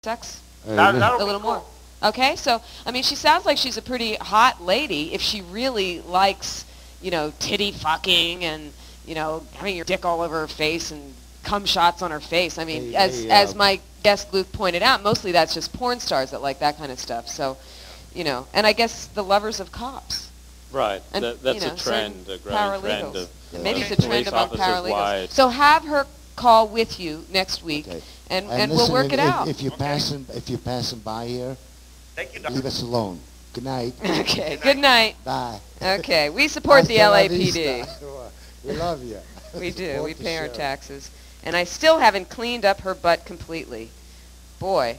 sex? That'll A be little cool. more. Okay, so, I mean, she sounds like she's a pretty hot lady if she really likes, titty fucking and, having your dick all over her face and cum shots on her face. I mean, as my guest Luke pointed out, mostly that's just porn stars that like that kind of stuff. So, and I guess the lovers of cops. Right. And, That's a trend, a growing trend of Maybe it's a trend police among officers' paralegals. wives. So have her call with you next week, Okay. and listen, we'll work it out. If you're passing by here, Thank you, Doctor. leave us alone. Good night. Okay, good night. Bye. Okay, we support the Hasta la LAPD. vista. We love you. We do. Support We the pay our show. taxes. And I still haven't cleaned up her butt completely. Boy,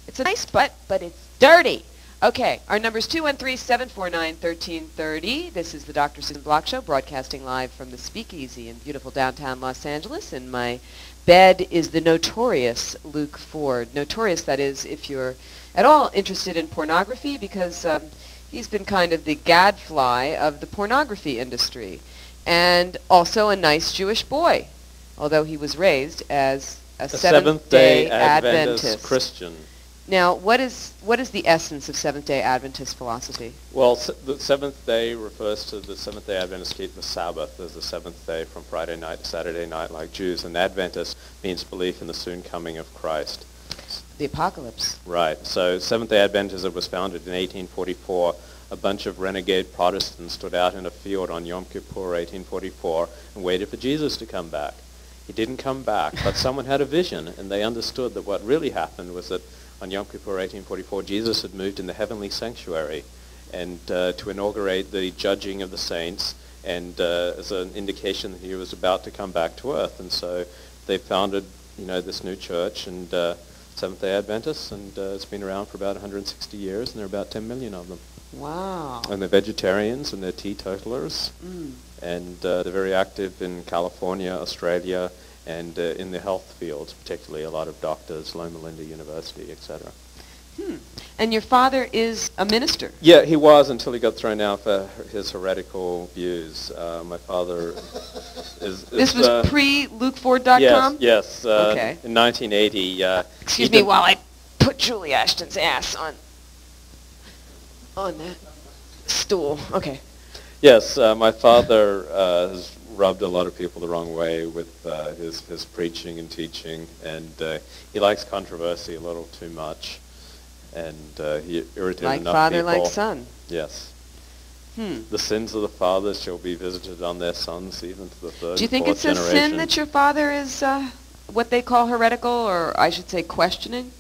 it's a nice butt, but it's dirty. Okay, our number is 213-749-1330. This is the Dr. Susan Block Show, broadcasting live from the Speakeasy in beautiful downtown Los Angeles. In my bed is the notorious Luke Ford. Notorious, that is, if you're at all interested in pornography, because he's been kind of the gadfly of the pornography industry. And also a nice Jewish boy, although he was raised as a Seventh-day Adventist Christian. Now, what is the essence of Seventh-day Adventist philosophy? Well, the seventh day refers to the Seventh-day Adventists keep the Sabbath as the seventh day from Friday night to Saturday night like Jews. And Adventist means belief in the soon coming of Christ. The apocalypse. Right. So Seventh-day Adventism was founded in 1844. A bunch of renegade Protestants stood out in a field on Yom Kippur, 1844, and waited for Jesus to come back. He didn't come back, but someone had a vision, and they understood that what really happened was that on Yom Kippur, 1844, Jesus had moved in the heavenly sanctuary and to inaugurate the judging of the saints, and as an indication that he was about to come back to earth. And so they founded, this new church, and Seventh-day Adventists, and it's been around for about 160 years, and there are about 10 million of them. Wow. And they're vegetarians, and they're teetotalers, and they're very active in California, Australia, and in the health fields, particularly a lot of doctors, Loma Linda University, etc. And your father is a minister? Yeah, he was until he got thrown out for his heretical views. My father is... This was pre-LukeFord.com? Yes. Okay. In 1980... Excuse me while I put Julie Ashton's ass on that stool. Okay. Yes, my father has rubbed a lot of people the wrong way with his preaching and teaching, and he likes controversy a little too much, and he irritated Like enough father, people. like son. Yes. The sins of the fathers shall be visited on their sons, even to the third Do you and think fourth it's a generation. sin that your father is what they call heretical, or I should say questioning?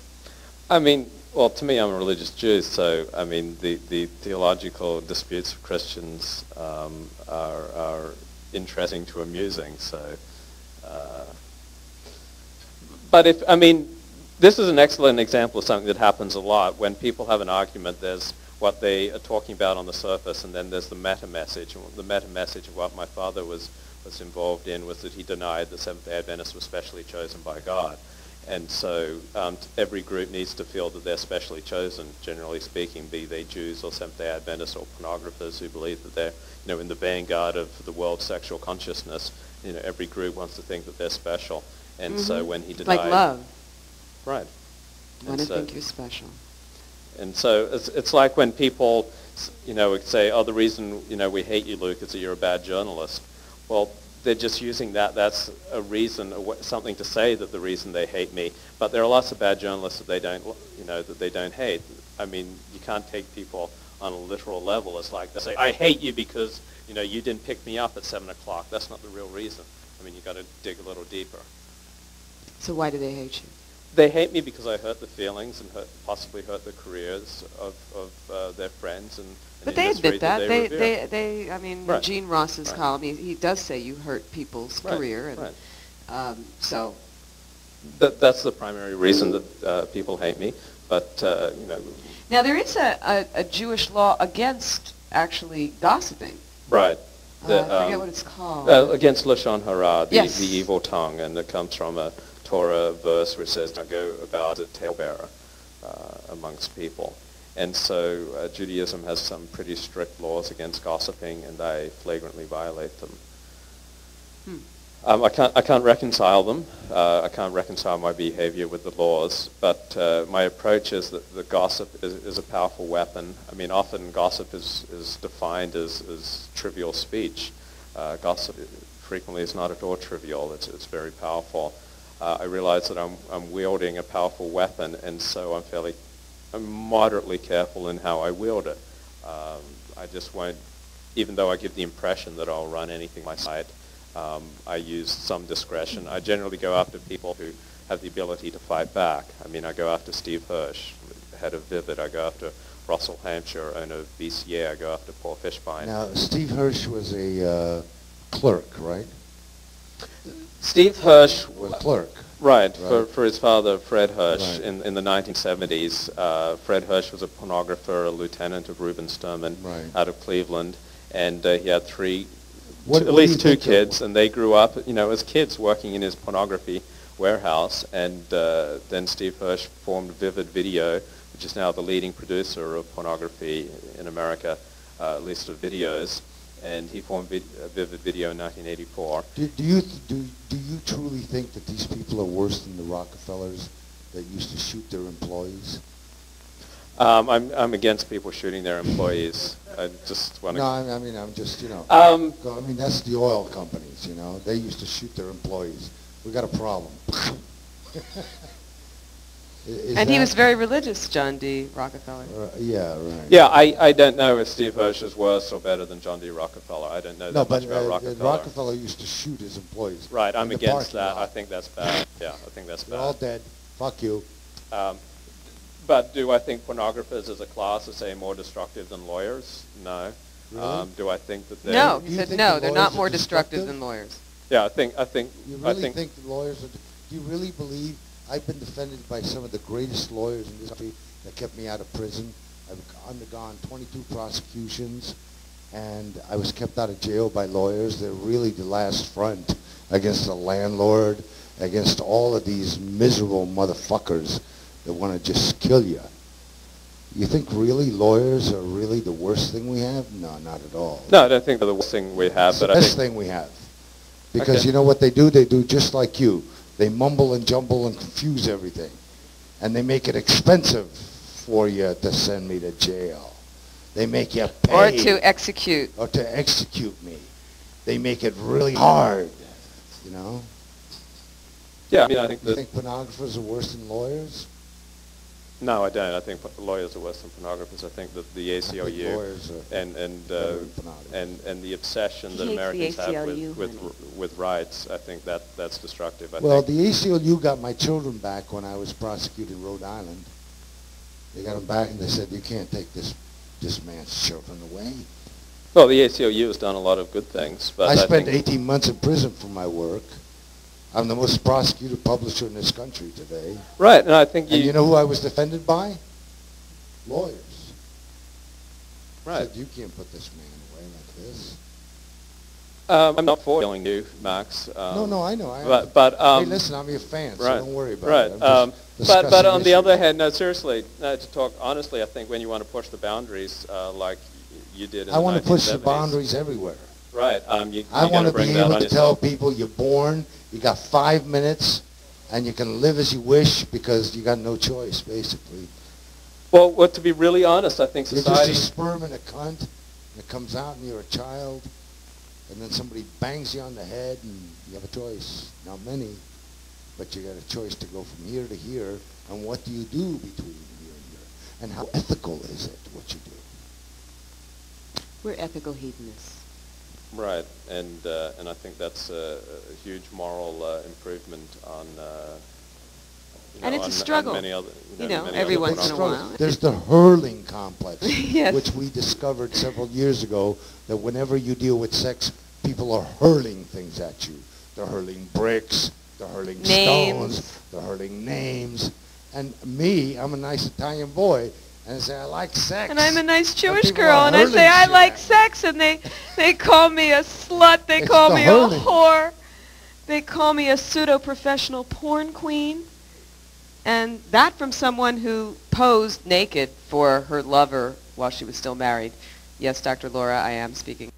I mean, well, to me, I'm a religious Jew, so, I mean, the theological disputes of Christians are interesting to amusing, so... But this is an excellent example of something that happens a lot. When people have an argument, there's what they are talking about on the surface, and then there's the meta-message. And the meta-message of what my father was involved in was that he denied the Seventh-day Adventists were specially chosen by God. And so every group needs to feel that they're specially chosen, generally speaking, be they Jews or Seventh-day Adventists or pornographers who believe that they're in the vanguard of the world's sexual consciousness. Every group wants to think that they're special. And so when he denied... Like love. Right. Want to think you're special. And so it's like when people, say, oh, the reason, we hate you, Luke, is that you're a bad journalist. Well, they're just using that. That's a reason, something to say that the reason they hate me. But there are lots of bad journalists that they don't hate. I mean, you can't take people on a literal level. It's like they say, I hate you because, you didn't pick me up at 7 o'clock. That's not the real reason. I mean, you've got to dig a little deeper. So why do they hate you? They hate me because I hurt the feelings and possibly hurt the careers of their friends and But they admit that. They I mean, Right. Gene Ross's Right. column, he does say you hurt people's career. And, right. So... That's the primary reason that people hate me. But, Now, there is a Jewish law against actually gossiping. Right. I forget what it's called. Against Lashon Hara, the Yes. evil tongue, and it comes from a Torah verse which says, don't go about a talebearer amongst people. And so Judaism has some pretty strict laws against gossiping, and I flagrantly violate them. I can't reconcile them. I can't reconcile my behavior with the laws, but my approach is that the gossip is a powerful weapon. I mean, often gossip is defined as trivial speech. Gossip frequently is not at all trivial. It's very powerful. I realize that I'm wielding a powerful weapon, and so I'm moderately careful in how I wield it. I just won't, even though I give the impression that I'll run anything my side, I use some discretion. I generally go after people who have the ability to fight back. I mean, I go after Steve Hirsch, head of Vivid. I go after Russell Hampshire, owner of BCA. I go after Paul Fishbein. Now, Steve Hirsch was a clerk, right? Steve Hirsch Was a clerk. Right, Right. For his father, Fred Hirsch, Right. in the 1970s. Fred Hirsch was a pornographer, a lieutenant of Reuben Sturman Right. out of Cleveland, and he had What at do you least two think of- kids, and they grew up, as kids working in his pornography warehouse, and then Steve Hirsch formed Vivid Video, which is now the leading producer of pornography in America, at least of videos, and he formed Vivid Video in 1984. Do you truly think that these people are worse than the Rockefellers that used to shoot their employees? I'm against people shooting their employees. I just want to... No, I mean, I'm just, Um, I mean, that's the oil companies, They used to shoot their employees. We got a problem. And he was very religious, John D. Rockefeller. Yeah, right. Yeah, I don't know if Steve Hirsch is worse or better than John D. Rockefeller. I don't know No, that much but about Rockefeller. Rockefeller used to shoot his employees. Right, I'm in the against parking that. lot. I think that's bad. Yeah, I think that's They're all bad. dead. Fuck you. But do I think pornographers as a class are, say, more destructive than lawyers? No. Really? Do I think that they're... No, Do he you said think no, the they're lawyers not are more destructive destructive? than lawyers. Yeah, I think... You really think the lawyers are... Do you really believe... I've been defended by some of the greatest lawyers in this country that kept me out of prison. I've undergone 22 prosecutions, and I was kept out of jail by lawyers. They're really the last front against the landlord, against all of these miserable motherfuckers that want to just kill you. You think really lawyers are really the worst thing we have? No, not at all. No, I don't think they're the worst thing we have, It's the but I best think... thing we have. Because Okay. you know what they do? They do just like you. They mumble and jumble and confuse everything. And they make it expensive for you to send me to jail. They make you Or pay. to execute. Or to execute me. They make it really hard, Yeah, I mean, I think You that... think pornographers are worse than lawyers? No, I don't. I think lawyers are worse than pornographers. I think that the I think ACLU lawyers are and better than pornographers. and the obsession He that hates the Americans have ACLU, honey. with rights, I think that's destructive. I Well, think, the ACLU got my children back when I was prosecuted in Rhode Island. They got them back and they said, you can't take this man's children away. well, the ACLU has done a lot of good things, but I spent think, 18 months in prison for my work. I'm the most prosecuted publisher in this country today. right, and I think And you know who I was defended by? Lawyers. right. Said, you can't put this man away like this. I'm not for killing you, Max. No, I know. But hey, listen, I'm your fan, so right, don't worry about right. it. I'm just But discussing on the issues. other hand, no, seriously, to talk honestly, I think when you want to push the boundaries like you did in I the want to push the 1970s, boundaries everywhere. Right. You I want want to to be that able on to tell yourself. people you're born, you got 5 minutes, and you can live as you wish because you got no choice, basically. Well, to be really honest, I think You're society... just a sperm in a cunt, and it comes out and you're a child, and then somebody bangs you on the head and you have a choice. Not many, but you got a choice to go from here to here, and what do you do between here and here? And how ethical is it, what you do? We're ethical hedonists. Right, and I think that's a huge moral improvement on... And it's a struggle. On many other, You know, many every other once in a pornography. while. There's the hurling complex, Yes. which we discovered several years ago, that whenever you deal with sex, people are hurling things at you. They're hurling bricks, they're hurling Names. stones, they're hurling names. And me, I'm a nice Italian boy, and I say, I like sex. And I'm a nice Jewish people girl, are and I hurling say I shit like at me. sex, and they call me a slut. They It's call the me hurling. a whore. They call me a pseudo-professional porn queen. And that from someone who posed naked for her lover while she was still married. Yes, Dr. Laura, I am speaking.